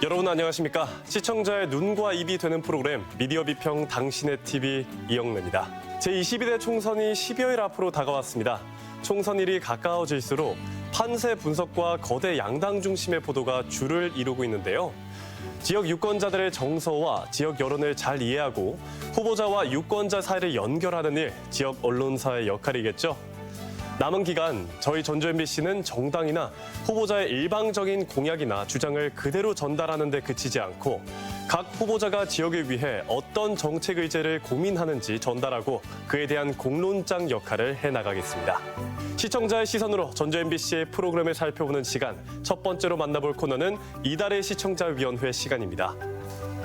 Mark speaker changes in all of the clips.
Speaker 1: 여러분 안녕하십니까? 시청자의 눈과 입이 되는 프로그램 미디어 비평 당신의 TV 이영래입니다. 제22대 총선이 10여일 앞으로 다가왔습니다. 총선일이 가까워질수록 판세 분석과 거대 양당 중심의 보도가 줄을 이루고 있는데요. 지역 유권자들의 정서와 지역 여론을 잘 이해하고 후보자와 유권자 사이를 연결하는 일, 지역 언론사의 역할이겠죠. 남은 기간 저희 전주 MBC는 정당이나 후보자의 일방적인 공약이나 주장을 그대로 전달하는 데 그치지 않고 각 후보자가 지역을 위해 어떤 정책 의제를 고민하는지 전달하고 그에 대한 공론장 역할을 해나가겠습니다. 시청자의 시선으로 전주 MBC의 프로그램을 살펴보는 시간, 첫 번째로 만나볼 코너는 이달의 시청자위원회 시간입니다.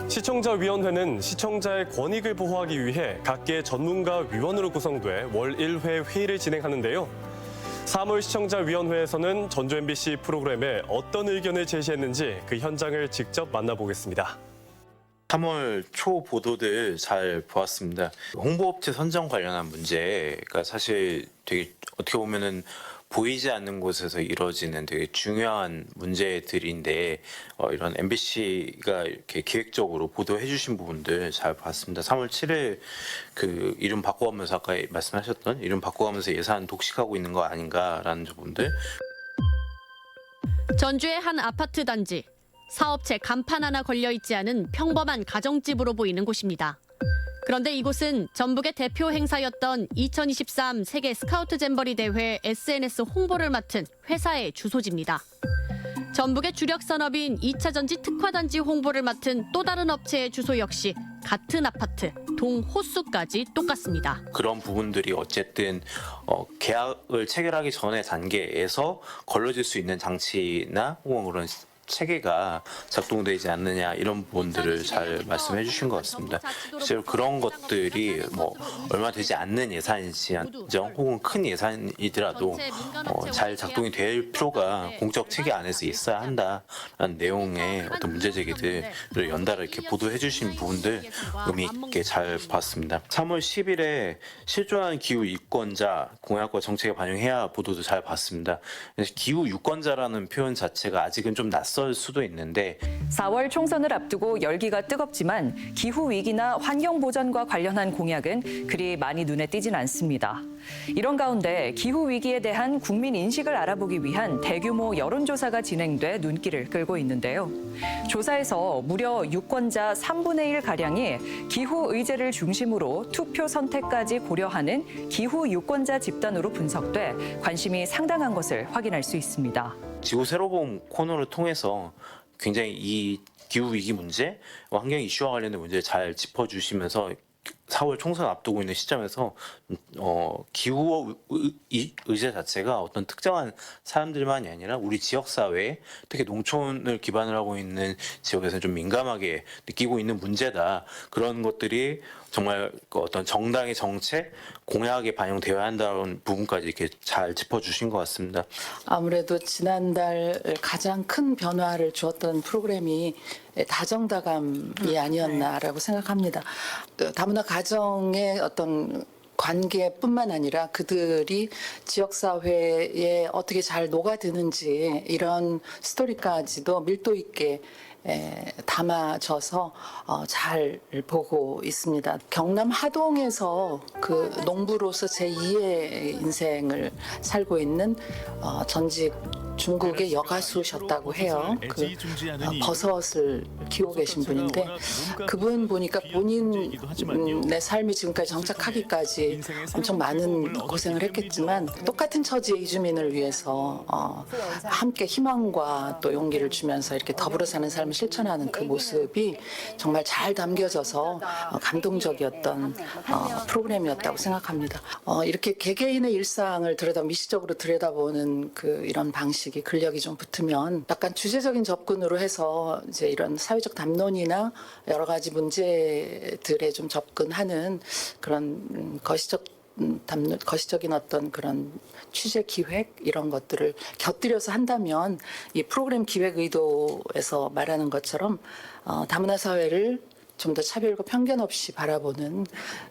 Speaker 1: 시청자위원회는 시청자의 권익을 보호하기 위해 각계 전문가 위원으로 구성돼 월 1회 회의를 진행하는데요. 3월 시청자위원회에서는 전주 MBC 프로그램에 어떤 의견을 제시했는지 그 현장을 직접 만나보겠습니다.
Speaker 2: 3월 초 보도들 잘 보았습니다. 홍보업체 선정 관련한 문제가 사실 되게 어떻게 보면은 보이지 않는 곳에서 이루어지는 되게 중요한 문제들인데 이런 MBC가 이렇게 기획적으로 보도해 주신 부분들 잘 봤습니다. 3월 7일 그 이름 바꿔가면서 아까 말씀하셨던 이름 바꿔가면서 예산 독식하고 있는 거 아닌가라는 부분들.
Speaker 3: 전주의 한 아파트 단지. 사업체 간판 하나 걸려있지 않은 평범한 가정집으로 보이는 곳입니다. 그런데 이곳은 전북의 대표 행사였던 2023 세계 스카우트 잼버리 대회 SNS 홍보를 맡은 회사의 주소지입니다. 전북의 주력 산업인 2차 전지 특화단지 홍보를 맡은 또 다른 업체의 주소 역시 같은 아파트, 동호수까지 똑같습니다.
Speaker 2: 그런 부분들이 어쨌든 계약을 체결하기 전의 단계에서 걸러질 수 있는 장치나 혹은 그런 체계가 작동되지 않느냐 이런 부분들을 잘 말씀해 주신 것 같습니다. 실제로 그런 것들이 뭐 얼마 되지 않는 예산이지정 혹은 큰 예산이더라도 잘 작동이 될 필요가 공적 체계 안에서 있어야 한다라는 내용의 어떤 문제 제기들을 연달아 이렇게 보도해 주신 부분들 의미 있게 잘 봤습니다. 3월 10일에 실존한 기후 유권자 공약과 정책에 반영해야 보도도 잘 봤습니다. 기후 유권자라는 표현 자체가 아직은 좀 낯설 수도 있는데
Speaker 4: 4월 총선을 앞두고 열기가 뜨겁지만 기후위기나 환경보전과 관련한 공약은 그리 많이 눈에 띄진 않습니다. 이런 가운데 기후위기에 대한 국민 인식을 알아보기 위한 대규모 여론조사가 진행돼 눈길을 끌고 있는데요. 조사에서 무려 유권자 3분의 1가량이 기후의제를 중심으로 투표 선택까지 고려하는 기후유권자 집단으로 분석돼 관심이 상당한 것을 확인할 수 있습니다.
Speaker 2: 지구 세로봄 코너를 통해서 굉장히 이 기후 위기 문제, 환경 이슈와 관련된 문제를 잘 짚어주시면서 4월 총선 앞두고 있는 시점에서 기후 의제 자체가 어떤 특정한 사람들만이 아니라 우리 지역 사회, 특히 농촌을 기반으로 하고 있는 지역에서 좀 민감하게 느끼고 있는 문제다. 그런 것들이 정말 어떤 정당의 정책, 공약에 반영되어야 한다는 부분까지 이렇게 잘 짚어주신 것 같습니다.
Speaker 5: 아무래도 지난달 가장 큰 변화를 주었던 프로그램이 다정다감이 아니었나라고 생각합니다. 다문화 가정의 어떤 관계뿐만 아니라 그들이 지역사회에 어떻게 잘 녹아드는지 이런 스토리까지도 밀도 있게 담아져서 잘 보고 있습니다. 경남 하동에서 그 농부로서 제2의 인생을 살고 있는 전직 중국의 여가수셨다고 해요. 그 버섯을 키우고 계신 분인데 그분 보니까 본인의 삶이 지금까지 정착하기까지 엄청 많은 고생을 했겠지만 똑같은 처지의 이주민을 위해서 함께 희망과 또 용기를 주면서 이렇게 더불어 사는 삶을 실천하는 그 모습이 정말 잘 담겨져서 감동적이었던 프로그램이었다고 생각합니다. 이렇게 개개인의 일상을 미시적으로 들여다보는 그 이런 방식이 근력이 좀 붙으면 약간 주제적인 접근으로 해서 이제 이런 사회적 담론이나 여러 가지 문제들에 좀 접근하는 그런 거시적인 어떤 그런 취재 기획 이런 것들을 곁들여서 한다면 이 프로그램 기획 의도에서 말하는 것처럼 다문화 사회를 좀 더 차별과 편견 없이 바라보는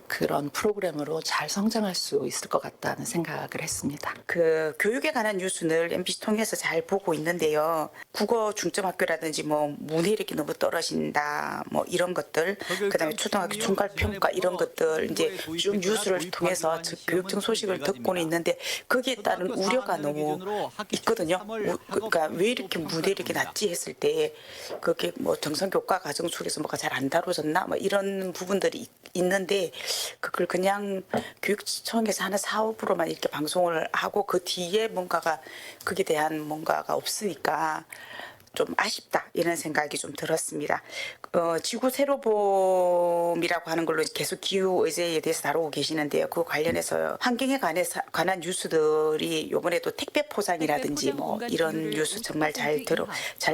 Speaker 5: 그런 프로그램으로 잘 성장할 수 있을 것 같다는 생각을 했습니다.
Speaker 6: 그 교육에 관한 뉴스를 MBC 통해서 잘 보고 있는데요. 국어 중점학교라든지 뭐 문해력이 너무 떨어진다 뭐 이런 것들, 그다음에 초등학교 총괄 평가 이런 것들 이제 쭉 뉴스를 통해서 교육청 소식을 듣고는 있는데 거기에 따른 우려가 너무 있거든요. 그러니까 왜 이렇게 문해력이 낮지 했을 때 그게 뭐 정성교과 과정 속에서 뭐가 잘 안 다뤄졌나 뭐 이런 부분들이 있는데 그걸 그냥 교육청에서 하는 사업으로만 이렇게 방송을 하고 그 뒤에 뭔가가 거기에 대한 뭔가가 없으니까 좀 아쉽다 이런 생각이 좀 들었습니다. 지구 세로봄이라고 하는 걸로 계속 기후 의제에 대해서 다루고 계시는데요. 그 관련해서 환경에 관한 뉴스들이 이번에도 택배 포장이라든지 뭐 이런 뉴스 정말 잘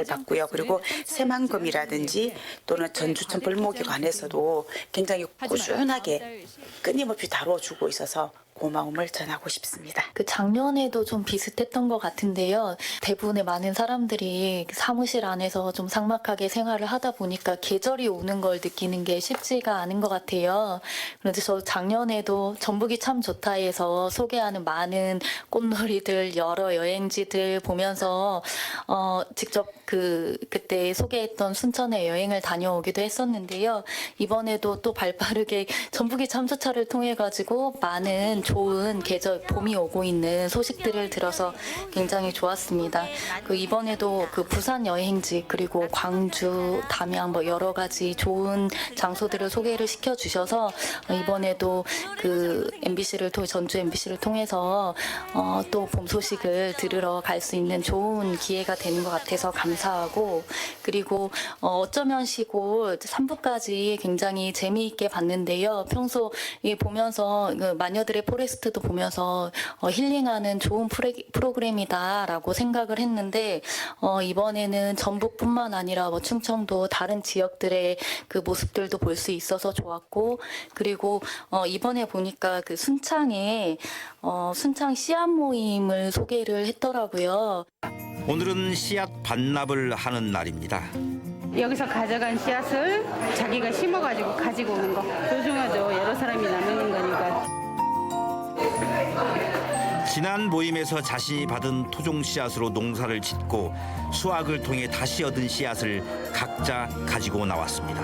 Speaker 6: 봤고요. 그리고 새만금이라든지 또는 전주천 벌목에 관해서도 굉장히 꾸준하게 끊임없이 다뤄주고 있어서 고마움을 전하고 싶습니다.
Speaker 7: 그 작년에도 좀 비슷했던 것 같은데요. 대부분의 많은 사람들이 사무실 안에서 좀 삭막하게 생활을 하다 보니까 계절이 오는 걸 느끼는 게 쉽지가 않은 것 같아요. 그런데 저 작년에도 전북이 참 좋다에서 소개하는 많은 꽃놀이들, 여러 여행지들 보면서 직접 그때 소개했던 순천에 여행을 다녀오기도 했었는데요. 이번에도 또 발빠르게 전북이 참 좋다를 통해 가지고 많은 좋은 계절 봄이 오고 있는 소식들을 들어서 굉장히 좋았습니다. 이번에도 부산 여행지 그리고 광주, 담양 뭐 여러 가지 좋은 장소들을 소개를 시켜주셔서 이번에도 MBC를 전주 MBC를 통해서 또 봄 소식을 들으러 갈 수 있는 좋은 기회가 되는 것 같아서 감사하고 그리고 어쩌면 시골 3부까지 굉장히 재미있게 봤는데요. 평소 보면서 마녀들의 포레스트도 보면서 힐링하는 좋은 프로그램이다라고 생각을 했는데 이번에는 전북뿐만 아니라 뭐 충청도 다른 지역들의 그 모습들도 볼 수 있어서 좋았고 그리고 이번에 보니까 순창에 순창 씨앗 모임을 소개를 했더라고요.
Speaker 8: 오늘은 씨앗 반납을 하는 날입니다.
Speaker 9: 여기서 가져간 씨앗을 자기가 심어가지고 가지고 오는 거 소중하죠. 여러 사람이 나누는 거니까.
Speaker 8: 지난 모임에서 자신이 받은 토종 씨앗으로 농사를 짓고 수확을 통해 다시 얻은 씨앗을 각자 가지고 나왔습니다.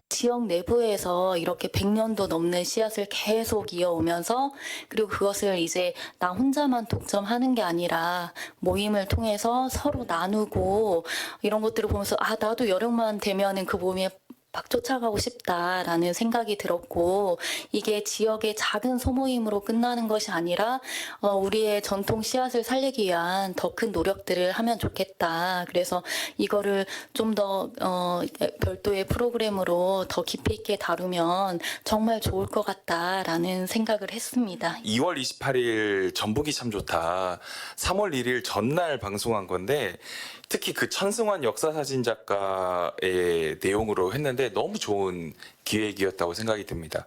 Speaker 7: 지역 내부에서 이렇게 100년도 넘는 씨앗을 계속 이어오면서 그리고 그것을 이제 나 혼자만 독점하는 게 아니라 모임을 통해서 서로 나누고 이런 것들을 보면서 나도 여름만 되면은 그 모임에 막 쫓아가고 싶다라는 생각이 들었고 이게 지역의 작은 소모임으로 끝나는 것이 아니라 우리의 전통 씨앗을 살리기 위한 더 큰 노력들을 하면 좋겠다. 그래서 이거를 좀 더 별도의 프로그램으로 더 깊이 있게 다루면 정말 좋을 것 같다라는 생각을 했습니다.
Speaker 10: 2월 28일 전북이 참 좋다. 3월 1일 전날 방송한 건데 특히 천승환 역사사진 작가의 내용으로 했는데 너무 좋은 기획이었다고 생각이 듭니다.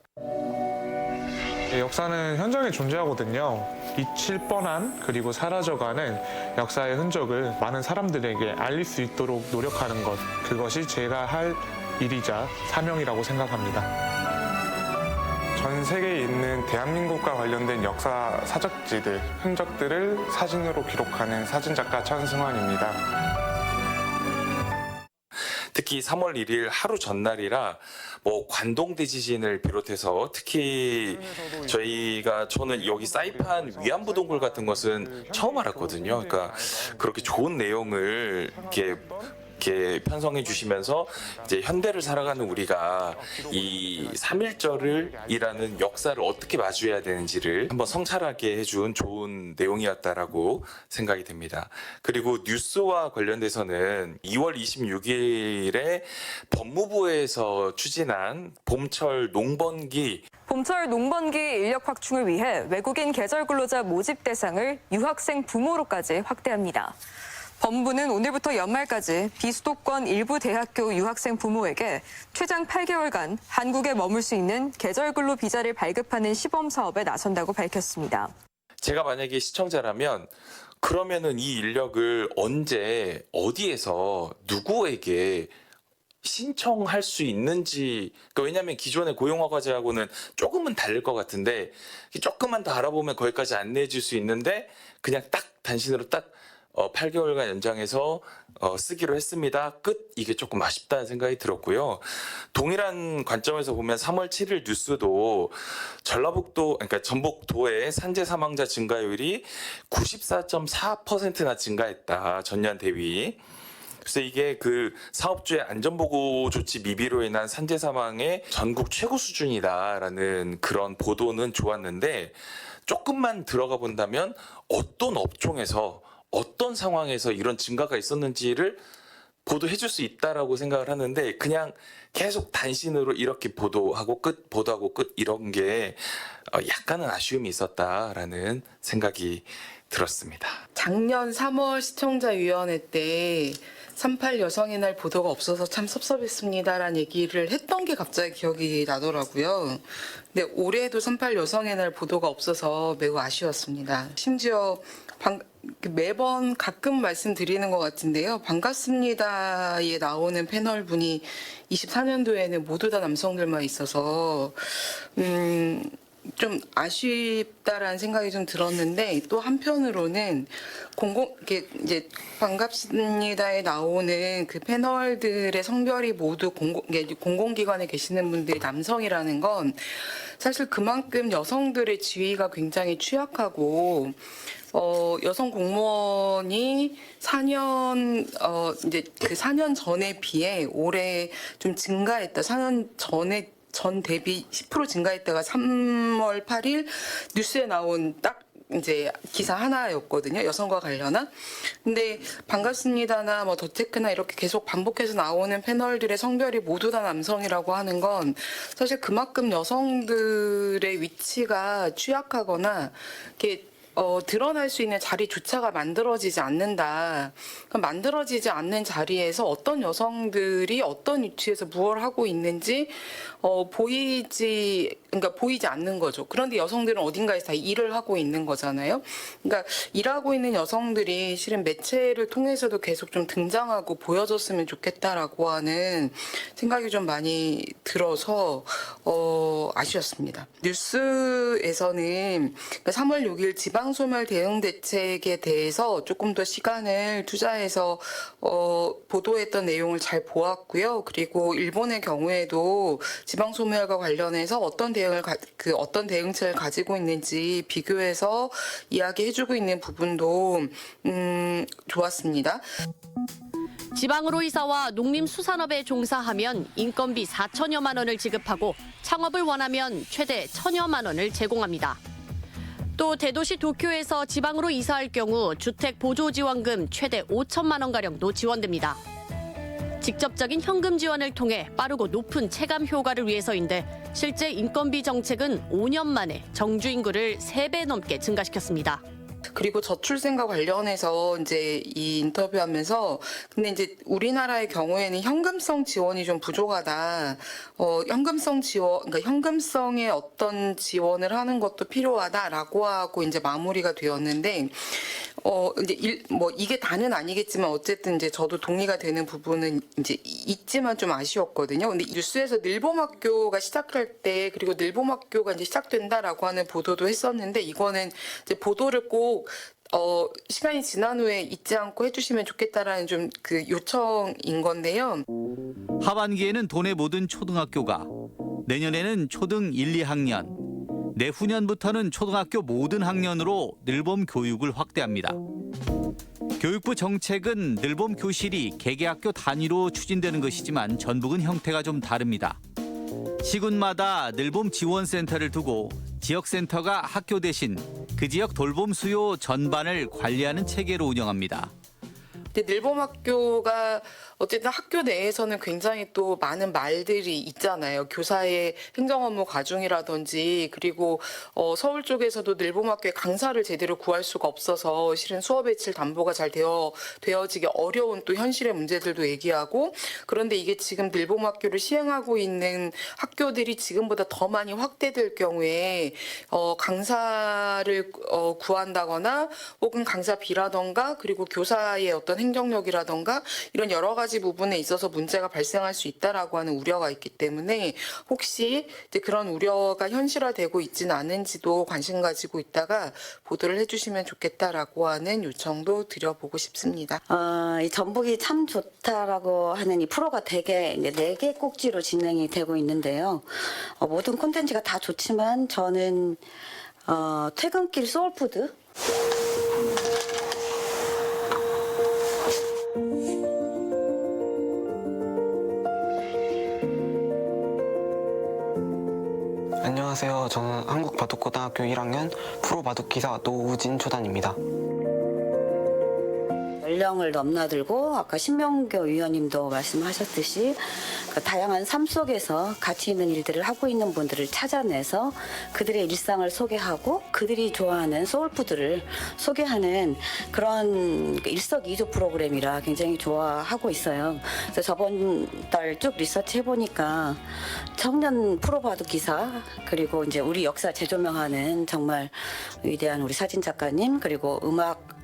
Speaker 11: 역사는 현장에 존재하거든요. 잊힐 뻔한 그리고 사라져가는 역사의 흔적을 많은 사람들에게 알릴 수 있도록 노력하는 것, 그것이 제가 할 일이자 사명이라고 생각합니다. 전 세계에 있는 대한민국과 관련된 역사 사적지들, 흔적들을 사진으로 기록하는 사진작가 천승환입니다.
Speaker 10: 특히 3월 1일 하루 전날이라 관동 대지진을 비롯해서 특히 저는 여기 사이판 위안부 동굴 같은 것은 처음 알았거든요. 그러니까 그렇게 좋은 내용을 이렇게 편성해 주시면서 이제 현대를 살아가는 우리가 이 3.1절이라는 역사를 어떻게 마주해야 되는지를 한번 성찰하게 해준 좋은 내용이었다라고 생각이 됩니다. 그리고 뉴스와 관련돼서는 2월 26일에 법무부에서 추진한 봄철 농번기
Speaker 4: 봄철 농번기 인력 확충을 위해 외국인 계절 근로자 모집 대상을 유학생 부모로까지 확대합니다. 법무부는 오늘부터 연말까지 비수도권 일부 대학교 유학생 부모에게 최장 8개월간 한국에 머물 수 있는 계절근로 비자를 발급하는 시범 사업에 나선다고 밝혔습니다.
Speaker 10: 제가 만약에 시청자라면 그러면은 이 인력을 언제 어디에서 누구에게 신청할 수 있는지, 그러니까 왜냐하면 기존의 고용허가제하고는 조금은 다를 것 같은데 조금만 더 알아보면 거기까지 안내해 줄 수 있는데 그냥 딱 단신으로 딱 8개월간 연장해서 쓰기로 했습니다. 끝. 이게 조금 아쉽다는 생각이 들었고요. 동일한 관점에서 보면 3월 7일 뉴스도 그러니까 전북도의 산재 사망자 증가율이 94.4%나 증가했다. 전년 대비. 그래서 이게 그 사업주의 안전보고 조치 미비로 인한 산재 사망의 전국 최고 수준이다라는 그런 보도는 좋았는데 조금만 들어가 본다면 어떤 업종에서 어떤 상황에서 이런 증가가 있었는지를 보도해 줄 수 있다라고 생각을 하는데 그냥 계속 단신으로 이렇게 보도하고 끝 이런 게 약간은 아쉬움이 있었다라는 생각이 들었습니다.
Speaker 12: 작년 3월 시청자위원회 때 38 여성의 날 보도가 없어서 참 섭섭했습니다라는 얘기를 했던 게 갑자기 기억이 나더라고요. 근데 올해도 38 여성의 날 보도가 없어서 매우 아쉬웠습니다. 심지어 매번 가끔 말씀드리는 것 같은데요. 반갑습니다에 나오는 패널 분이 24년도에는 모두 다 남성들만 있어서 좀 아쉽다라는 생각이 좀 들었는데 또 한편으로는 이제 반갑습니다에 나오는 그 패널들의 성별이 모두 공공기관에 계시는 분들이 남성이라는 건 사실 그만큼 여성들의 지위가 굉장히 취약하고 여성 공무원이 4년 이제 그 4년 전에 비해 올해 좀 증가했다. 4년 전에 전 대비 10% 증가했다가 3월 8일 뉴스에 나온 딱 이제 기사 하나였거든요. 여성과 관련한. 근데 반갑습니다나 뭐 더테크나 이렇게 계속 반복해서 나오는 패널들의 성별이 모두 다 남성이라고 하는 건 사실 그만큼 여성들의 위치가 취약하거나 이렇게 드러날 수 있는 자리조차가 만들어지지 않는다. 만들어지지 않는 자리에서 어떤 여성들이 어떤 위치에서 무엇을 하고 있는지 보이지 않는 거죠. 그런데 여성들은 어딘가에서 다 일을 하고 있는 거잖아요. 그러니까 일하고 있는 여성들이 실은 매체를 통해서도 계속 좀 등장하고 보여줬으면 좋겠다라고 하는 생각이 좀 많이 들어서 아쉬웠습니다. 뉴스에서는 3월 6일 지방소멸 대응 대책에 대해서 조금 더 시간을 투자해서 보도했던 내용을 잘 보았고요. 그리고 일본의 경우에도 지방소멸과 관련해서 어떤 대응책을 가지고 있는지 비교해서 이야기해주고 있는 부분도 좋았습니다.
Speaker 3: 지방으로 이사와 농림수산업에 종사하면 인건비 4천여만 원을 지급하고 창업을 원하면 최대 1,000여만 원을 제공합니다. 또 대도시 도쿄에서 지방으로 이사할 경우 주택보조지원금 최대 5천만 원가량도 지원됩니다. 직접적인 현금 지원을 통해 빠르고 높은 체감 효과를 위해서인데 실제 인건비 정책은 5년 만에 정주 인구를 3배 넘게 증가시켰습니다.
Speaker 12: 그리고 저출생과 관련해서 이제 이 인터뷰하면서 근데 이제 우리나라의 경우에는 현금성 지원이 좀 부족하다. 현금성 지원, 그러니까 현금성의 어떤 지원을 하는 것도 필요하다라고 하고 이제 마무리가 되었는데 이제 뭐 이게 다는 아니겠지만 어쨌든 이제 저도 동의가 되는 부분은 이제 있지만 좀 아쉬웠거든요. 근데 뉴스에서 늘봄학교가 시작할 때 그리고 늘봄학교가 이제 시작된다라고 하는 보도도 했었는데 이거는 이제 보도를 꼭 시간이 지난 후에 잊지 않고 해주시면 좋겠다라는 좀 그 요청인 건데요.
Speaker 13: 하반기에는 도내 모든 초등학교가, 내년에는 초등 1, 2학년, 내후년부터는 초등학교 모든 학년으로 늘봄 교육을 확대합니다. 교육부 정책은 늘봄 교실이 개개학교 단위로 추진되는 것이지만 전북은 형태가 좀 다릅니다. 시군마다 늘봄 지원센터를 두고 지역센터가 학교 대신 그 지역 돌봄 수요 전반을 관리하는 체계로 운영합니다.
Speaker 12: 늘봄학교가 어쨌든 학교 내에서는 굉장히 또 많은 말들이 있잖아요. 교사의 행정업무 과중이라든지 그리고 서울 쪽에서도 늘봄학교에 강사를 제대로 구할 수가 없어서 실은 수업의 질 담보가 잘 되어지기 어려운 또 현실의 문제들도 얘기하고 그런데 이게 지금 늘봄학교를 시행하고 있는 학교들이 지금보다 더 많이 확대될 경우에 강사를 구한다거나 혹은 강사비라던가 그리고 교사의 어떤 행정력이라던가 이런 여러 가지 부분에 있어서 문제가 발생할 수 있다라고 하는 우려가 있기 때문에 혹시 이제 그런 우려가 현실화되고 있지는 않은지도 관심 가지고 있다가 보도를 해주시면 좋겠다라고 하는 요청도 드려보고 싶습니다.
Speaker 14: 이 전북이 참 좋다라고 하는 이 프로가 되게 이제 4개 꼭지로 진행이 되고 있는데요. 모든 콘텐츠가 다 좋지만 저는 퇴근길 소울푸드
Speaker 15: 안녕하세요. 저는 한국바둑고등학교 1학년 프로바둑기사 노우진 초단입니다.
Speaker 14: 연령을 넘나들고 아까 신명교 위원님도 말씀하셨듯이 그 다양한 삶 속에서 가치 있는 일들을 하고 있는 분들을 찾아내서 그들의 일상을 소개하고 그들이 좋아하는 소울푸드를 소개하는 그런 일석이조 프로그램이라 굉장히 좋아하고 있어요. 그래서 저번 달 쭉 리서치 해보니까 청년 프로바둑 기사 그리고 이제 우리 역사 재조명하는 정말 위대한 우리 사진 작가님 그리고 음악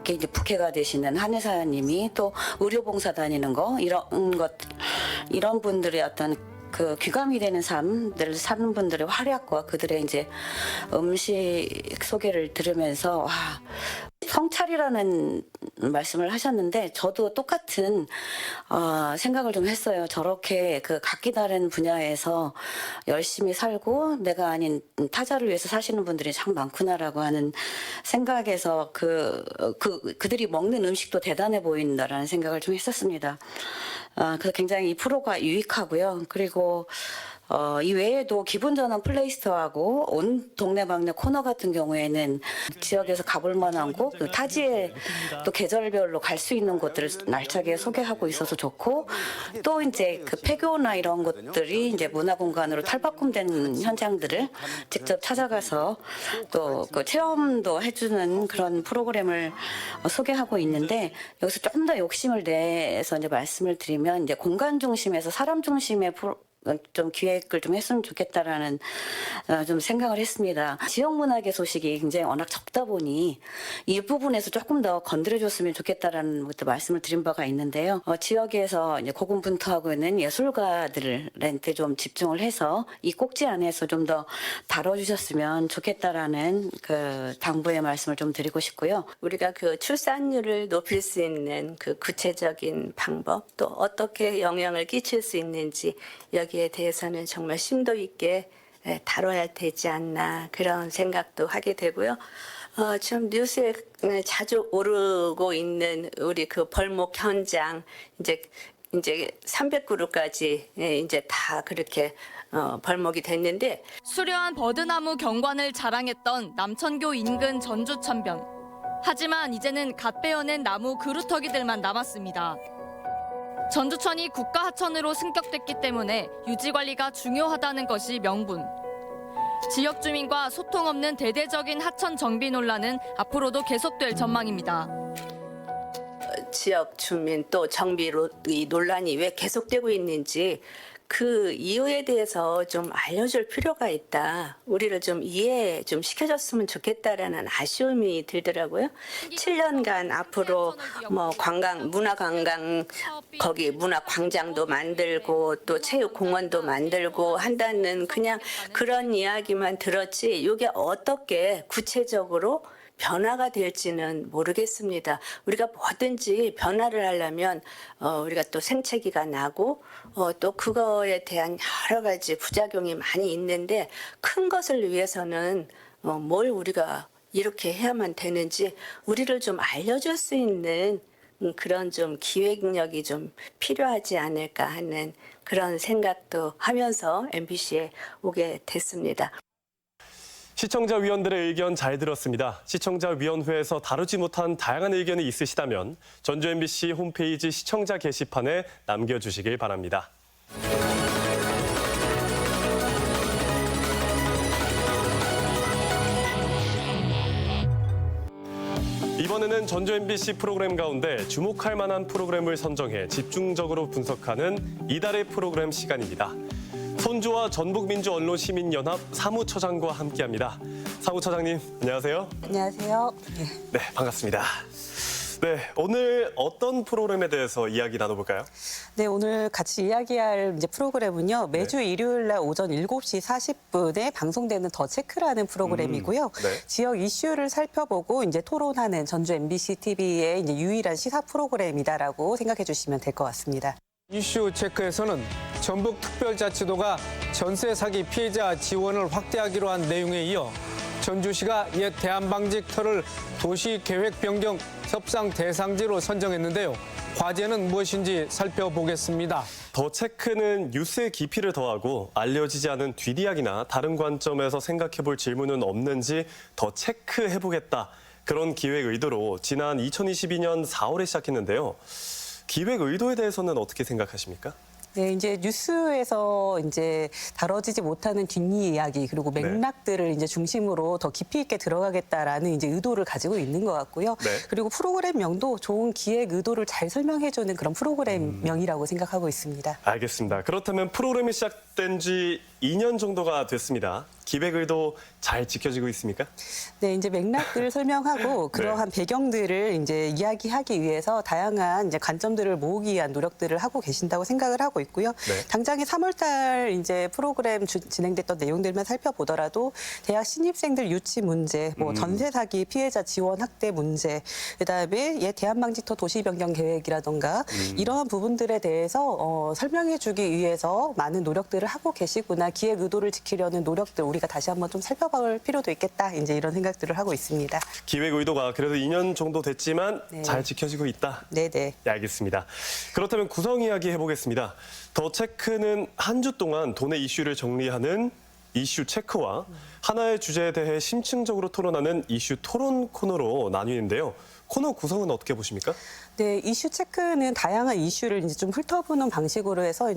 Speaker 14: 이제 부캐가 되시는 한혜사님이 또 의료봉사 다니는 거 이런 분들의 어떤 그 귀감이 되는 삶들을 사는 분들의 활약과 그들의 이제 음식 소개를 들으면서 와, 성찰이라는 말씀을 하셨는데 저도 똑같은 생각을 좀 했어요. 저렇게 그 각기 다른 분야에서 열심히 살고 내가 아닌 타자를 위해서 사시는 분들이 참 많구나라고 하는 생각에서 그들이 먹는 음식도 대단해 보인다라는 생각을 좀 했었습니다. 그래서 굉장히 이 프로가 유익하고요. 그리고 이 외에도 기분 전환 플레이스토어하고 온 동네방네 코너 같은 경우에는 지역에서 가볼 만한 곳, 타지에 또 계절별로 갈 수 있는 곳들을 날차게 소개하고 있어서 좋고 또 이제 그 폐교나 이런 것들이 이제 문화공간으로 탈바꿈된 현장들을 직접 찾아가서 또 그 체험도 해주는 그런 프로그램을 소개하고 있는데 여기서 좀 더 욕심을 내서 이제 말씀을 드리면 이제 공간 중심에서 사람 중심의 좀 기획을 좀 했으면 좋겠다라는 좀 생각을 했습니다. 지역 문화계 소식이 굉장히 워낙 적다 보니 이 부분에서 조금 더 건드려줬으면 좋겠다라는 것도 말씀을 드린 바가 있는데요. 지역에서 이제 고군분투하고 있는 예술가들한테 좀 집중을 해서 이 꼭지 안에서 좀 더 다뤄주셨으면 좋겠다라는 그 당부의 말씀을 좀 드리고 싶고요.
Speaker 16: 우리가 그 출산율을 높일 수 있는 그 구체적인 방법 또 어떻게 영향을 끼칠 수 있는지 여기에 대해서는 정말 심도 있게 다뤄야 되지 않나 그런 생각도 하게 되고요. 좀 뉴스에 자주 오르고 있는 우리 그 벌목 현장 이제 300그루까지 이제 다 그렇게 벌목이 됐는데
Speaker 17: 수려한 버드나무 경관을 자랑했던 남천교 인근 전주천변. 하지만 이제는 갓 베어낸 나무 그루터기들만 남았습니다. 전주천이 국가하천으로 승격됐기 때문에 유지관리가 중요하다는 것이 명분. 지역 주민과 소통 없는 대대적인 하천 정비 논란은 앞으로도 계속될 전망입니다.
Speaker 16: 지역 주민 또 정비 논란이 왜 계속되고 있는지 그 이유에 대해서 좀 알려줄 필요가 있다. 우리를 좀 이해 좀 시켜줬으면 좋겠다라는 아쉬움이 들더라고요. 7년간 앞으로 뭐 문화관광 거기 문화광장도 만들고 또 체육공원도 만들고 한다는 그냥 그런 이야기만 들었지 이게 어떻게 구체적으로 변화가 될지는 모르겠습니다. 우리가 뭐든지 변화를 하려면 우리가 또 생채기가 나고 또 그거에 대한 여러 가지 부작용이 많이 있는데 큰 것을 위해서는 뭘 우리가 이렇게 해야만 되는지 우리를 좀 알려줄 수 있는 그런 좀 기획력이 좀 필요하지 않을까 하는 그런 생각도 하면서 MBC에 오게 됐습니다.
Speaker 1: 시청자위원들의 의견 잘 들었습니다. 시청자위원회에서 다루지 못한 다양한 의견이 있으시다면 전주 MBC 홈페이지 시청자 게시판에 남겨주시길 바랍니다. 이번에는 전주 MBC 프로그램 가운데 주목할 만한 프로그램을 선정해 집중적으로 분석하는 이달의 프로그램 시간입니다. 손주와 전북민주언론시민연합 사무처장과 함께합니다. 사무처장님, 안녕하세요.
Speaker 18: 안녕하세요.
Speaker 1: 네, 반갑습니다. 네, 오늘 어떤 프로그램에 대해서 이야기 나눠볼까요?
Speaker 18: 네, 오늘 같이 이야기할 프로그램은요. 매주 일요일 날 오전 7시 40분에 방송되는 더 체크라는 프로그램이고요.
Speaker 1: 네.
Speaker 18: 지역 이슈를 살펴보고 토론하는 전주 MBC TV의 유일한 시사 프로그램이다라고 생각해 주시면 될 것 같습니다.
Speaker 19: 이슈 체크에서는 전북특별자치도가 전세 사기 피해자 지원을 확대하기로 한 내용에 이어 전주시가 옛 대한방직터를 도시계획 변경 협상 대상지로 선정했는데요. 과제는 무엇인지 살펴보겠습니다.
Speaker 1: 더 체크는 뉴스의 깊이를 더하고 알려지지 않은 뒷이야기나 다른 관점에서 생각해볼 질문은 없는지 더 체크해보겠다. 그런 기획 의도로 지난 2022년 4월에 시작했는데요. 기획 의도에 대해서는 어떻게 생각하십니까?
Speaker 18: 네, 뉴스에서 다뤄지지 못하는 뒷이야기 그리고 맥락들을 중심으로 더 깊이 있게 들어가겠다라는 의도를 가지고 있는 것 같고요.
Speaker 1: 네.
Speaker 18: 그리고 프로그램명도 좋은 기획 의도를 잘 설명해주는 그런 프로그램명이라고 생각하고 있습니다.
Speaker 1: 알겠습니다. 그렇다면 프로그램이 시작된 지 2년 정도가 됐습니다. 기획 의도 잘 지켜지고 있습니까?
Speaker 18: 네, 맥락들을 설명하고 그러한 배경들을 이야기하기 위해서 다양한 관점들을 모으기 위한 노력들을 하고 계신다고 생각을 하고 있고요.
Speaker 1: 네.
Speaker 18: 당장에 3월달 프로그램 진행됐던 내용들만 살펴보더라도 대학 신입생들 유치 문제, 전세 사기 피해자 지원 확대 문제, 그다음에 옛 대한방직터 도시 변경 계획이라던가 이러한 부분들에 대해서 설명해주기 위해서 많은 노력들을 하고 계시구나. 기획 의도를 지키려는 노력들 우리가 다시 한번 좀 살펴볼 필요도 있겠다. 이런 생각들을 하고 있습니다.
Speaker 1: 기획 의도가 그래도 2년 정도 됐지만
Speaker 18: 네.
Speaker 1: 잘 지켜지고 있다.
Speaker 18: 네네.
Speaker 1: 네, 알겠습니다. 그렇다면 구성 이야기 해보겠습니다. 더 체크는 한 주 동안 도내 이슈를 정리하는 이슈 체크와 하나의 주제에 대해 심층적으로 토론하는 이슈 토론 코너로 나뉘는데요. 코너 구성은 어떻게 보십니까?
Speaker 18: 네, 이슈 체크는 다양한 이슈를 좀 훑어보는 방식으로 해서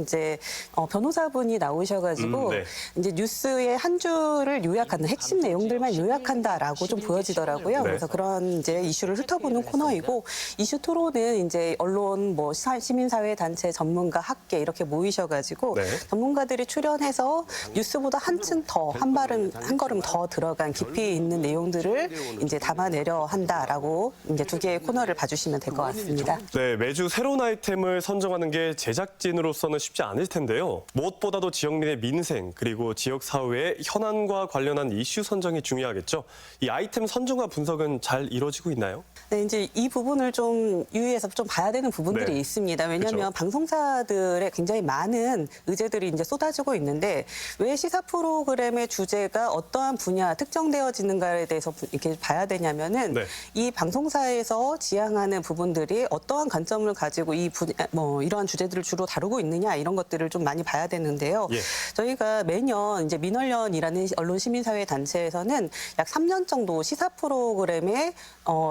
Speaker 18: 변호사분이 나오셔가지고
Speaker 1: 네.
Speaker 18: 뉴스의 한 주를 요약하는 핵심 내용들만 요약한다라고 좀 보여지더라고요.
Speaker 1: 네.
Speaker 18: 그래서 그런 이슈를 훑어보는 코너이고 이슈 토론은 언론, 시민사회 단체, 전문가, 학계 이렇게 모이셔가지고
Speaker 1: 네.
Speaker 18: 전문가들이 출연해서 뉴스보다 한층 더 한 걸음 더 들어간 깊이 있는 내용들을 담아내려 한다라고 두 개의 코너를 봐주시면 될 것 같습니다.
Speaker 1: 네, 매주 새로운 아이템을 선정하는 게 제작진으로서는 쉽지 않을 텐데요. 무엇보다도 지역민의 민생 그리고 지역 사회의 현안과 관련한 이슈 선정이 중요하겠죠. 이 아이템 선정과 분석은 잘 이루어지고 있나요?
Speaker 18: 네, 이 부분을 좀 유의해서 좀 봐야 되는 부분들이
Speaker 1: 네.
Speaker 18: 있습니다. 왜냐하면
Speaker 1: 그렇죠.
Speaker 18: 방송사들의 굉장히 많은 의제들이 쏟아지고 있는데 왜 시사 프로그램의 주제가 어떠한 분야 특정되어지는가에 대해서 이렇게 봐야 되냐면은
Speaker 1: 네.
Speaker 18: 이 방송사에서 지향하는 부분들이 어떠한 관점을 가지고 이러한 주제들을 주로 다루고 있느냐 이런 것들을 좀 많이 봐야 되는데요.
Speaker 1: 예.
Speaker 18: 저희가 매년 민월련이라는 언론 시민사회 단체에서는 약 3년 정도 시사 프로그램에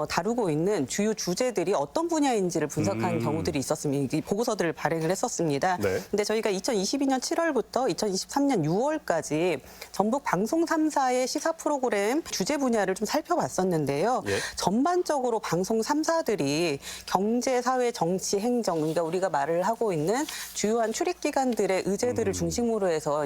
Speaker 18: 다루고 있는 주요 주제들이 어떤 분야인지를 분석한 경우들이 있었습니다. 이 보고서들을 발행을 했었습니다.
Speaker 1: 네.
Speaker 18: 근데 저희가 2022년 7월부터 2023년 6월까지 전북 방송 3사의 시사 프로그램 주제 분야를 좀 살펴봤었는데요.
Speaker 1: 예.
Speaker 18: 전반적으로 방송 3사들이 경제, 사회, 정치, 행정, 그러니까 우리가 말을 하고 있는 주요한 출입기관들의 의제들을 중심으로 해서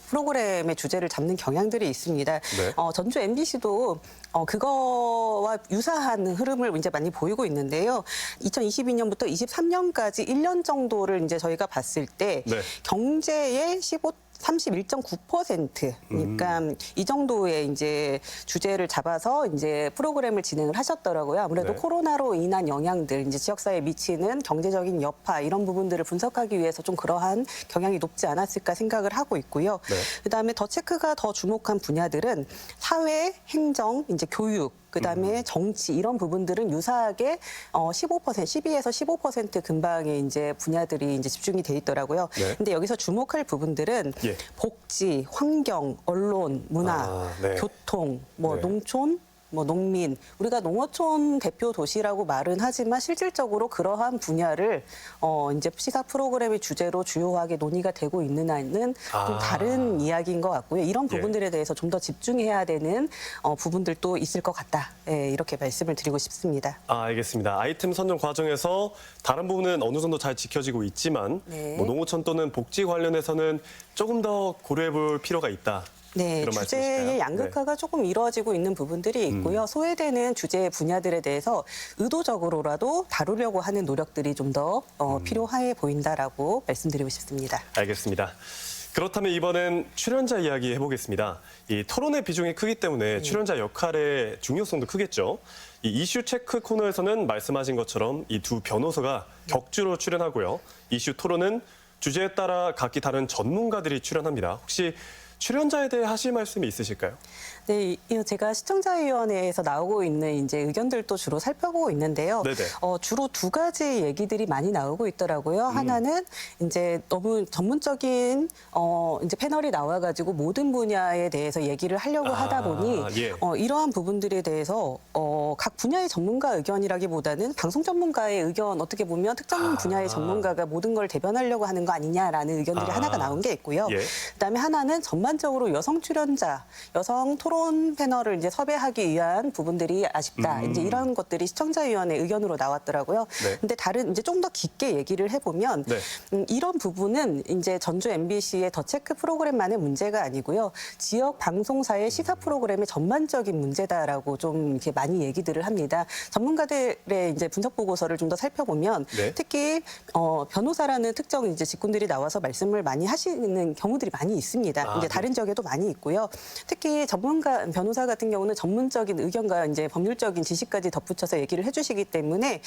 Speaker 18: 프로그램의 주제를 잡는 경향들이 있습니다.
Speaker 1: 네.
Speaker 18: 전주 MBC도 그거와 유사한 흐름을 많이 보이고 있는데요. 2022년부터 23년까지 1년 정도를 저희가 봤을 때
Speaker 1: 네.
Speaker 18: 경제의 31.9%. 그러니까 이 정도의 주제를 잡아서 프로그램을 진행을 하셨더라고요. 아무래도
Speaker 1: 네.
Speaker 18: 코로나로 인한 영향들, 지역사회에 미치는 경제적인 여파 이런 부분들을 분석하기 위해서 좀 그러한 경향이 높지 않았을까 생각을 하고 있고요.
Speaker 1: 네.
Speaker 18: 그다음에 더 체크가 더 주목한 분야들은 사회, 행정, 교육, 그다음에 정치 이런 부분들은 유사하게 12에서 15% 근방의 분야들이 분야들이 돼 있더라고요.
Speaker 1: 네.
Speaker 18: 근데 여기서 주목할 부분들은
Speaker 1: 예.
Speaker 18: 복지, 환경, 언론, 문화,
Speaker 1: 네.
Speaker 18: 교통,
Speaker 1: 네.
Speaker 18: 농촌, 농민, 우리가 농어촌 대표 도시라고 말은 하지만 실질적으로 그러한 분야를 시사 프로그램의 주제로 주요하게 논의가 되고 있느냐는 좀 다른 이야기인 것 같고요. 이런 부분들에 대해서 좀 더 집중해야 되는 부분들도 있을 것 같다. 이렇게 말씀을 드리고 싶습니다.
Speaker 1: 알겠습니다. 아이템 선정 과정에서 다른 부분은 어느 정도 잘 지켜지고 있지만
Speaker 18: 네.
Speaker 1: 농어촌 또는 복지 관련해서는 조금 더 고려해 볼 필요가 있다.
Speaker 18: 네,
Speaker 1: 그런
Speaker 18: 주제의
Speaker 1: 말씀이실까요?
Speaker 18: 양극화가 조금 이루어지고 있는 부분들이 있고요. 소외되는 주제 분야들에 대해서 의도적으로라도 다루려고 하는 노력들이 좀 더 필요해 보인다라고 말씀드리고 싶습니다.
Speaker 1: 알겠습니다. 그렇다면 이번엔 출연자 이야기 해보겠습니다. 이 토론의 비중이 크기 때문에 출연자 역할의 중요성도 크겠죠. 이 이슈 체크 코너에서는 말씀하신 것처럼 이 두 변호사가 격주로 출연하고요. 이슈 토론은 주제에 따라 각기 다른 전문가들이 출연합니다. 혹시 출연자에 대해 하실 말씀이 있으실까요?
Speaker 18: 네, 제가 시청자위원회에서 나오고 있는 이제 의견들도 주로 살펴보고 있는데요.
Speaker 1: 네네.
Speaker 18: 주로 두 가지 얘기들이 많이 나오고 있더라고요. 하나는 이제 너무 전문적인 이제 패널이 나와가지고 모든 분야에 대해서 얘기를 하려고 하다 보니
Speaker 1: 예.
Speaker 18: 이러한 부분들에 대해서 각 분야의 전문가 의견이라기보다는 방송 전문가의 의견 어떻게 보면 특정 분야의 전문가가 모든 걸 대변하려고 하는 거 아니냐라는 의견들이 하나가 나온 게 있고요.
Speaker 1: 예.
Speaker 18: 그다음에 하나는 전반적으로 여성 출연자, 여성 토론 패널을 이제 섭외하기 위한 부분들이 아쉽다. 이제 이런 것들이 시청자위원회 의견으로 나왔더라고요.
Speaker 1: 네.
Speaker 18: 근데 다른 이제 좀 더 깊게 얘기를 해보면
Speaker 1: 네.
Speaker 18: 이런 부분은 이제 전주 MBC의 더 체크 프로그램만의 문제가 아니고요. 지역 방송사의 시사 프로그램의 전반적인 문제다라고 좀 이렇게 많이 얘기들을 합니다. 전문가들의 이제 분석 보고서를 좀 더 살펴보면
Speaker 1: 네.
Speaker 18: 특히 변호사라는 특정 이제 직군들이 나와서 말씀을 많이 하시는 경우들이 많이 있습니다. 이제 다른 지역에도 많이 있고요. 특히 전문가 변호사 같은 경우는 전문적인 의견과 이제 법률적인 지식까지 덧붙여서 얘기를 해주시기 때문에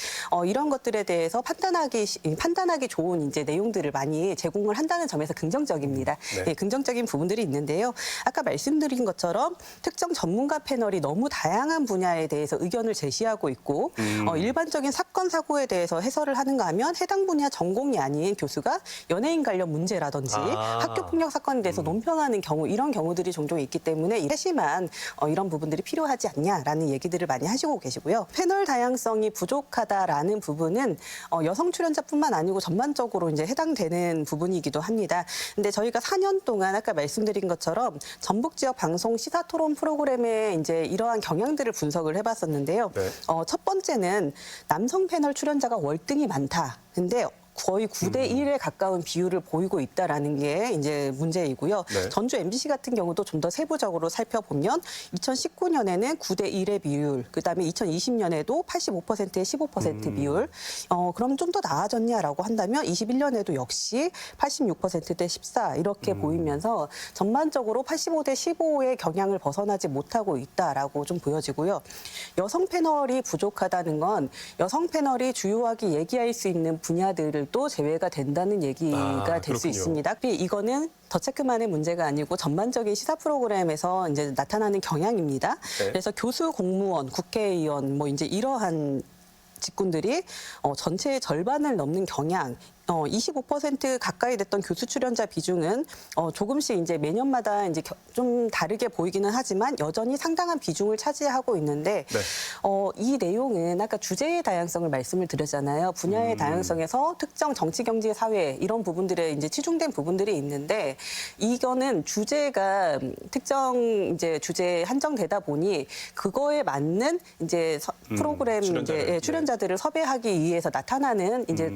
Speaker 18: 이런 것들에 대해서 판단하기 좋은 이제 내용들을 많이 제공을 한다는 점에서 긍정적입니다.
Speaker 1: 네.
Speaker 18: 긍정적인 부분들이 있는데요. 아까 말씀드린 것처럼 특정 전문가 패널이 너무 다양한 분야에 대해서 의견을 제시하고 있고 일반적인 사건 사고에 대해서 해설을 하는가 하면 해당 분야 전공이 아닌 교수가 연예인 관련 문제라든지 학교 폭력 사건에 대해서 논평하는 경우 이런 경우들이 종종 있기 때문에 세심한 이런 부분들이 필요하지 않냐라는 얘기들을 많이 하시고 계시고요. 패널 다양성이 부족하다라는 부분은 여성 출연자뿐만 아니고 전반적으로 이제 해당되는 부분이기도 합니다. 근데 저희가 4년 동안 아까 말씀드린 것처럼 전북 지역 방송 시사 토론 프로그램에 이제 이러한 경향들을 분석을 해봤었는데요.
Speaker 1: 네.
Speaker 18: 첫 번째는 남성 패널 출연자가 월등히 많다. 근데 거의 9대 1에 가까운 비율을 보이고 있다라는 게 이제 문제이고요.
Speaker 1: 네.
Speaker 18: 전주 MBC 같은 경우도 좀 더 세부적으로 살펴보면 2019년에는 9대 1의 비율, 그다음에 2020년에도 85%의 15% 비율. 그럼 좀 더 나아졌냐라고 한다면 21년에도 역시 86%대 14 이렇게 보이면서 전반적으로 85대 15의 경향을 벗어나지 못하고 있다라고 좀 보여지고요. 여성 패널이 부족하다는 건 여성 패널이 주요하게 얘기할 수 있는 분야들을 또 제외가 된다는 얘기가 될 수
Speaker 1: 그렇군요.
Speaker 18: 있습니다. 이거는 더 체크만의 문제가 아니고 전반적인 시사 프로그램에서 이제 나타나는 경향입니다.
Speaker 1: 네.
Speaker 18: 그래서 교수, 공무원, 국회의원 뭐 이제 이러한 직군들이 전체의 절반을 넘는 경향. 25% 가까이 됐던 교수 출연자 비중은 조금씩 이제 매년마다 이제 좀 다르게 보이기는 하지만 여전히 상당한 비중을 차지하고 있는데
Speaker 1: 네.
Speaker 18: 이 내용은 아까 주제의 다양성을 말씀을 드렸잖아요. 분야의 다양성에서 특정 정치, 경제, 사회 이런 부분들에 이제 치중된 부분들이 있는데 이거는 주제가 특정 이제 주제에 한정되다 보니 그거에 맞는 이제 프로그램 이제 출연자들을 섭외하기 위해서 나타나는 이제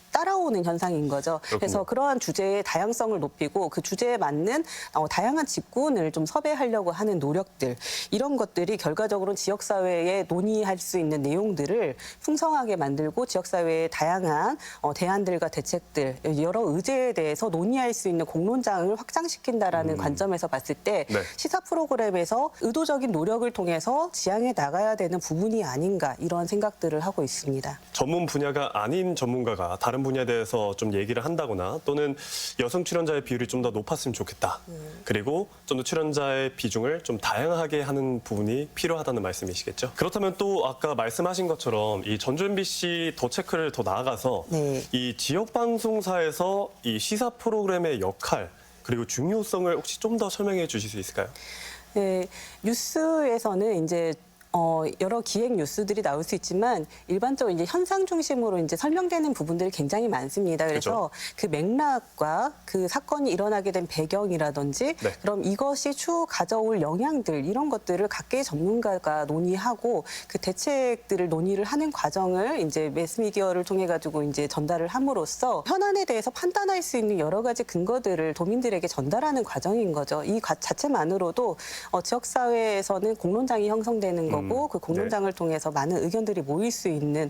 Speaker 18: 따라오는 현상인 거죠. 그래서 그러한 주제의 다양성을 높이고 그 주제에 맞는 다양한 직군을 좀 섭외하려고 하는 노력들 이런 것들이 결과적으로는 지역사회에 논의할 수 있는 내용들을 풍성하게 만들고 지역사회의 다양한 대안들과 대책들 여러 의제에 대해서 논의할 수 있는 공론장을 확장시킨다라는 관점에서 봤을 때
Speaker 1: 네.
Speaker 18: 시사 프로그램에서 의도적인 노력을 통해서 지향해 나가야 되는 부분이 아닌가 이런 생각들을 하고 있습니다.
Speaker 1: 전문 분야가 아닌 전문가가 다른 분야에 대해서 좀 얘기를 한다거나 또는 여성 출연자의 비율이 좀 더 높았으면 좋겠다. 그리고 좀 더 출연자의 비중을 좀 다양하게 하는 부분이 필요하다는 말씀이시겠죠. 그렇다면 또 아까 말씀하신 것처럼 이 전주 MBC 더 체크를 더 나아가서
Speaker 18: 네.
Speaker 1: 이 지역 방송사에서 이 시사 프로그램의 역할 그리고 중요성을 혹시 좀 더 설명해 주실 수 있을까요?
Speaker 18: 네, 뉴스에서는 이제 여러 기획 뉴스들이 나올 수 있지만 일반적으로 이제 현상 중심으로 이제 설명되는 부분들이 굉장히 많습니다. 그래서 그 맥락과 그 사건이 일어나게 된 배경이라든지 그럼 이것이 추후 가져올 영향들 이런 것들을 각계의 전문가가 논의하고 그 대책들을 논의를 하는 과정을 이제 매스미디어를 통해 가지고 이제 전달을 함으로써 현안에 대해서 판단할 수 있는 여러 가지 근거들을 도민들에게 전달하는 과정인 거죠. 이 자체만으로도 지역 사회에서는 공론장이 형성되는 거고 그 공론장을 통해서 많은 의견들이 모일 수 있는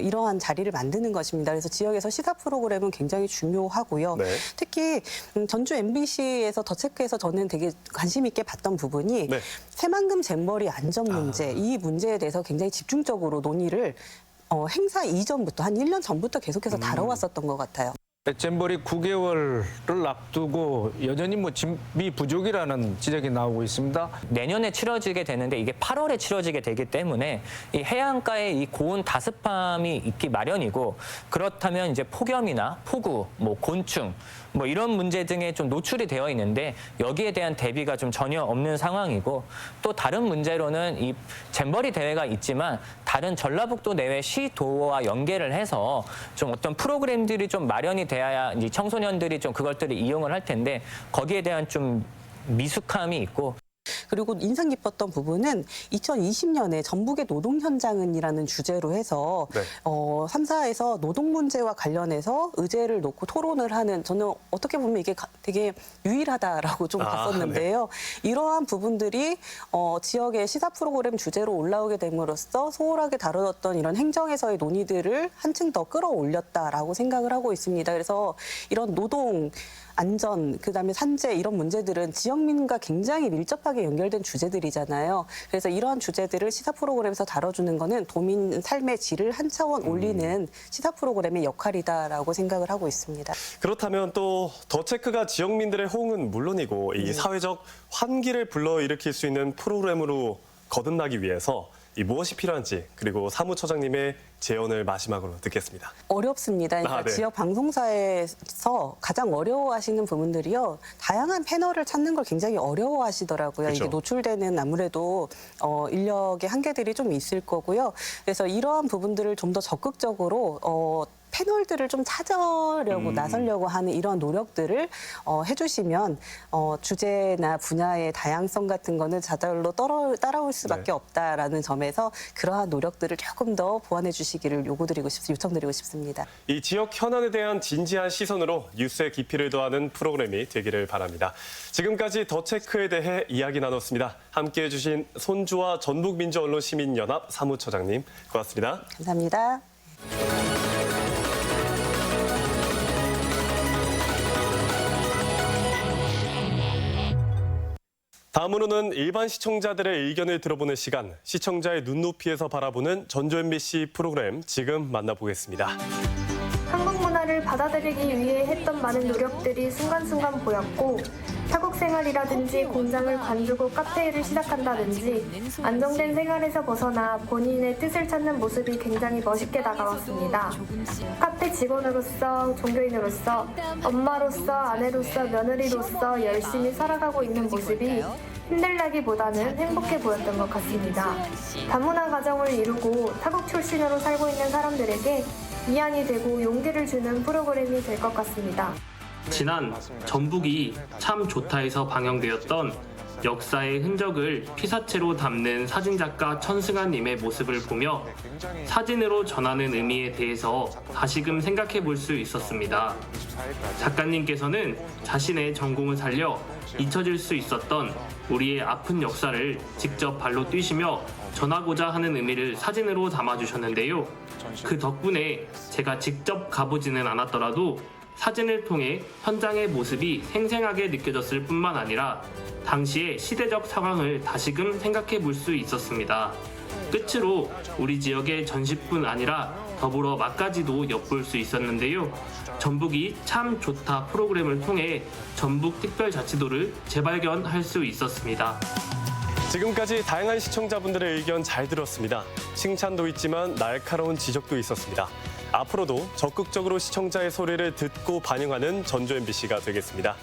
Speaker 18: 이러한 자리를 만드는 것입니다. 그래서 지역에서 시사 프로그램은 굉장히 중요하고요. 특히 전주 MBC에서 더 체크에서 저는 되게 관심 있게 봤던 부분이 새만금 잼버리 안전 문제 이 문제에 대해서 굉장히 집중적으로 논의를 행사 이전부터 한 1년 전부터 계속해서 다뤄왔었던 것 같아요.
Speaker 19: 잼버리 9개월을 앞두고 여전히 준비 부족이라는 지적이 나오고 있습니다.
Speaker 20: 내년에 치러지게 되는데 이게 8월에 치러지게 되기 때문에 이 해안가에 이 고온 다습함이 있기 마련이고 그렇다면 이제 폭염이나 폭우, 곤충 이런 문제 등에 좀 노출이 되어 있는데 여기에 대한 대비가 좀 전혀 없는 상황이고 또 다른 문제로는 이 잼버리 대회가 있지만 다른 전라북도 내외 시도와 연계를 해서 좀 어떤 프로그램들이 좀 마련이 돼야 이제 청소년들이 좀 그것들을 이용을 할 텐데 거기에 대한 좀 미숙함이 있고.
Speaker 18: 그리고 인상 깊었던 부분은 2020년에 전북의 노동 현장은이라는 주제로 해서 3사에서 노동 문제와 관련해서 의제를 놓고 토론을 하는 저는 어떻게 보면 이게 되게 유일하다라고 좀 봤었는데요. 이러한 부분들이 지역의 시사 프로그램 주제로 올라오게 됨으로써 소홀하게 다뤄졌던 이런 행정에서의 논의들을 한층 더 끌어올렸다라고 생각을 하고 있습니다. 그래서 이런 노동 안전, 그다음에 산재 이런 문제들은 지역민과 굉장히 밀접하게 연결된 주제들이잖아요. 그래서 이러한 주제들을 시사 프로그램에서 다뤄주는 거는 도민 삶의 질을 한 차원 올리는 시사 프로그램의 역할이다라고 생각을 하고 있습니다.
Speaker 1: 그렇다면 또 더 체크가 지역민들의 호응은 물론이고 이 사회적 환기를 불러일으킬 수 있는 프로그램으로 거듭나기 위해서 무엇이 필요한지 그리고 사무처장님의 제언을 마지막으로 듣겠습니다.
Speaker 18: 어렵습니다. 그러니까 지역 방송사에서 가장 어려워하시는 부분들이요. 다양한 패널을 찾는 걸 굉장히 어려워하시더라고요. 이게 노출되는 아무래도 인력의 한계들이 좀 있을 거고요. 그래서 이러한 부분들을 좀 더 적극적으로 패널들을 좀 찾으려고 나서려고 하는 이런 노력들을 해주시면 주제나 분야의 다양성 같은 거는 저절로 따라올 수밖에 없다라는 점에서 그러한 노력들을 조금 더 보완해 주시기를 요청드리고 싶습니다.
Speaker 1: 이 지역 현안에 대한 진지한 시선으로 뉴스의 깊이를 더하는 프로그램이 되기를 바랍니다. 지금까지 더 체크에 대해 이야기 나눴습니다. 함께해 주신 손주화 전북민주언론시민연합 사무처장님 고맙습니다.
Speaker 18: 감사합니다.
Speaker 1: 다음으로는 일반 시청자들의 의견을 들어보는 시간, 시청자의 눈높이에서 바라보는 전주 MBC 프로그램 지금 만나보겠습니다.
Speaker 21: 한국 문화를 받아들이기 위해 했던 많은 노력들이 순간순간 보였고 타국 생활이라든지 공장을 관두고 카페 일을 시작한다든지 안정된 생활에서 벗어나 본인의 뜻을 찾는 모습이 굉장히 멋있게 다가왔습니다. 카페 직원으로서, 종교인으로서, 엄마로서, 아내로서, 며느리로서 열심히 살아가고 있는 모습이 힘들다기보다는 행복해 보였던 것 같습니다. 다문화 가정을 이루고 타국 출신으로 살고 있는 사람들에게 위안이 되고 용기를 주는 프로그램이 될 것 같습니다.
Speaker 22: 지난 전북이 참 좋다에서 방영되었던 역사의 흔적을 피사체로 담는 사진작가 천승환님의 모습을 보며 사진으로 전하는 의미에 대해서 다시금 생각해 볼 수 있었습니다. 작가님께서는 자신의 전공을 살려 잊혀질 수 있었던 우리의 아픈 역사를 직접 발로 뛰시며 전하고자 하는 의미를 사진으로 담아주셨는데요. 그 덕분에 제가 직접 가보지는 않았더라도 사진을 통해 현장의 모습이 생생하게 느껴졌을 뿐만 아니라 당시의 시대적 상황을 다시금 생각해 볼 수 있었습니다. 끝으로 우리 지역의 전시뿐 아니라 더불어 맛까지도 엿볼 수 있었는데요. 전북이 참 좋다 프로그램을 통해 전북특별자치도를 재발견할 수 있었습니다.
Speaker 1: 지금까지 다양한 시청자분들의 의견 잘 들었습니다. 칭찬도 있지만 날카로운 지적도 있었습니다. 앞으로도 적극적으로 시청자의 소리를 듣고 반영하는 전주 MBC가 되겠습니다.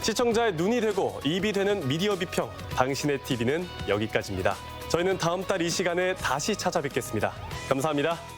Speaker 1: 시청자의 눈이 되고 입이 되는 미디어 비평, 당신의 TV는 여기까지입니다. 저희는 다음 달 이 시간에 다시 찾아뵙겠습니다. 감사합니다.